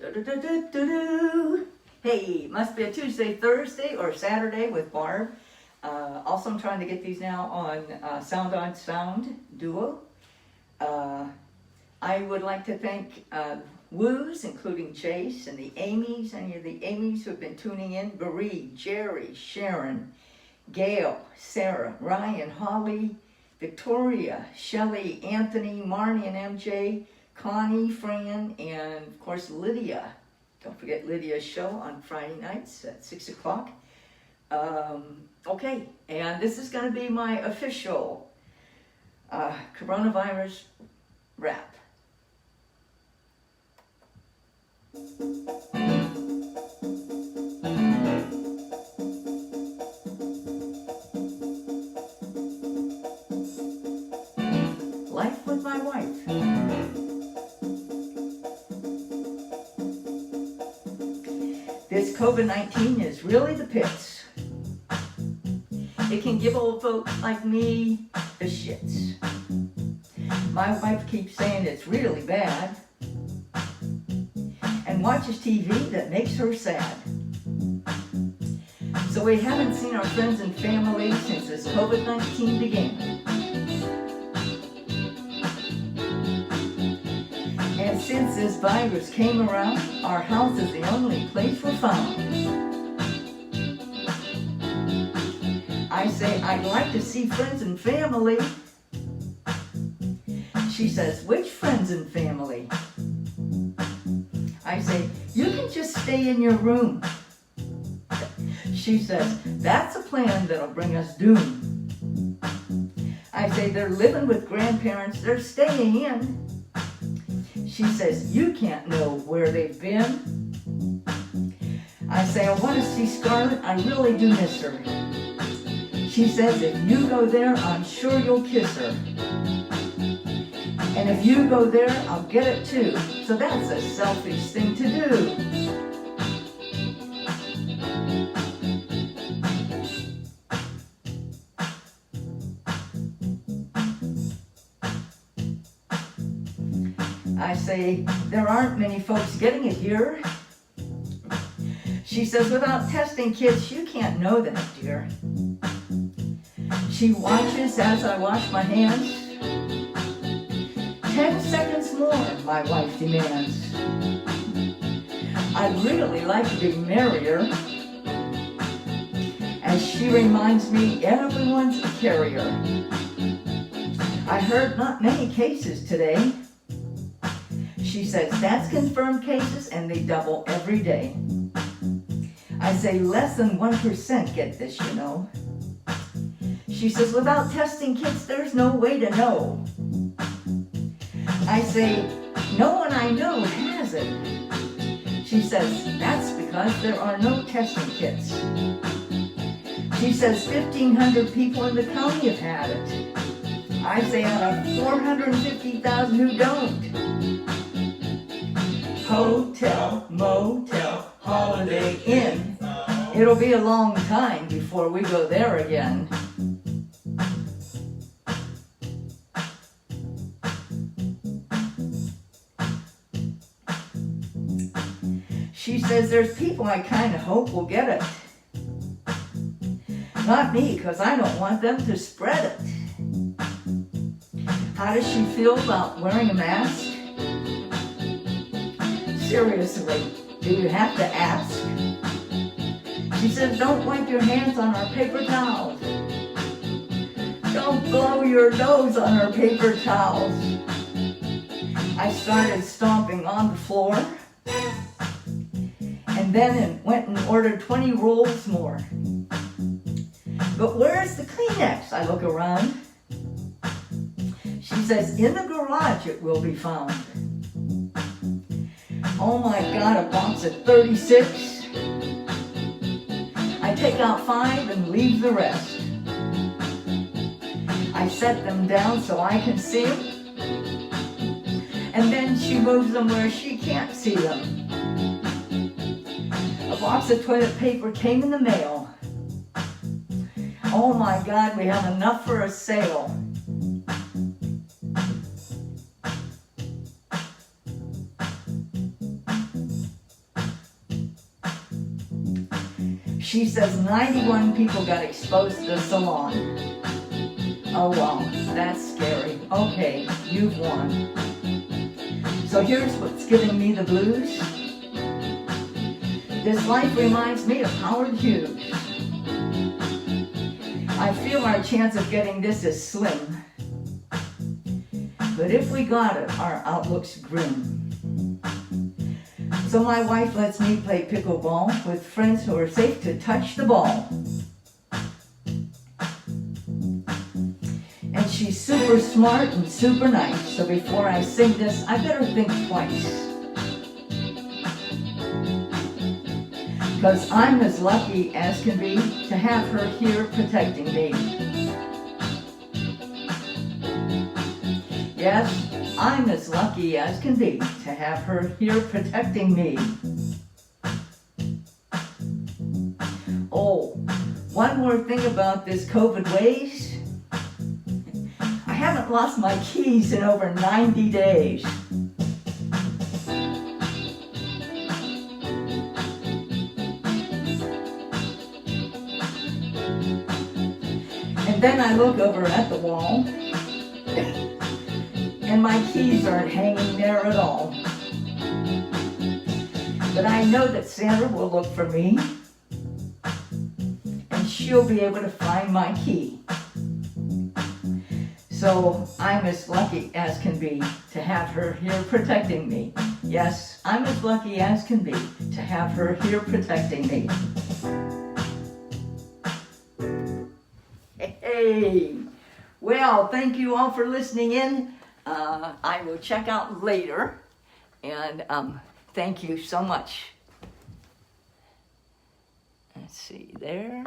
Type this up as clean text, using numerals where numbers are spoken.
Do-do-do-do-do-do. Hey, must be a Tuesday, Thursday, or Saturday with Barb. Also, I'm trying to get these now on Sound on Sound Duo. I would like to thank Woos, including Chase, and the Amy's, any of the Amy's who have been tuning in. Marie, Jerry, Sharon, Gail, Sarah, Ryan, Holly, Victoria, Shelley, Anthony, Marnie and MJ, Connie, Fran, and of course Lydia. Don't forget Lydia's show on Friday nights at 6 o'clock. Okay, and this is going to be my official coronavirus wrap. Life with my wife. This COVID-19 is really the pits. It can give old folks like me the shits. My wife keeps saying it's really bad and watches TV that makes her sad. So we haven't seen our friends and family since this COVID-19 began. And since this virus came around, our house is the only place we're found. I say, I'd like to see friends and family. She says, which friends and family? I say, you can just stay in your room. She says, that's a plan that'll bring us doom. I say, they're living with grandparents, they're staying in. She says, you can't know where they've been. I say, I want to see Scarlett, I really do miss her. She says, if you go there, I'm sure you'll kiss her. And if you go there, I'll get it too. So that's a selfish thing to do. I say, there aren't many folks getting it here. She says, without testing kits, you can't know that, dear. She watches as I wash my hands. 10 seconds more, my wife demands. I'd really like to be merrier, as she reminds me everyone's a carrier. I heard not many cases today. She says, that's confirmed cases and they double every day. I say, less than 1% get this, you know. She says, without testing kits, there's no way to know. I say, no one I know has it. She says, that's because there are no testing kits. She says, 1,500 people in the county have had it. I say, out of 450,000 who don't. Hotel, motel, holiday inn. It'll be a long time before we go there again. She says there's people I kind of hope will get it. Not me, because I don't want them to spread it. How does she feel about wearing a mask? Seriously, do you have to ask? She says, don't wipe your hands on our paper towels. Don't blow your nose on our paper towels. I started stomping on the floor, and then went and ordered 20 rolls more. But where's the Kleenex? I look around. She says, in the garage it will be found. Oh my God, a box of 36. I take out 5 and leave the rest. I set them down so I can see them. And then she moves them where she can't see them. A box of toilet paper came in the mail. Oh my God, we have enough for a sale. She says 91 people got exposed to the salon. Oh wow, that's scary. Okay, you've won. So here's what's giving me the blues. This life reminds me of Howard Hughes. I feel our chance of getting this is slim. But if we got it, our outlook's grim. So my wife lets me play pickleball with friends who are safe to touch the ball. And she's super smart and super nice, so before I sing this, I better think twice. 'Cause I'm as lucky as can be to have her here protecting me. Yes, I'm as lucky as can be to have her here protecting me. Oh, one more thing about this COVID ways. I haven't lost my keys in over 90 days. And then I look over at the wall, and my keys aren't hanging there at all. But I know that Sandra will look for me, and she'll be able to find my key. So I'm as lucky as can be to have her here protecting me. Yes, I'm as lucky as can be to have her here protecting me. Hey, well, thank you all for listening in. I will check out later, and thank you so much. Let's see there.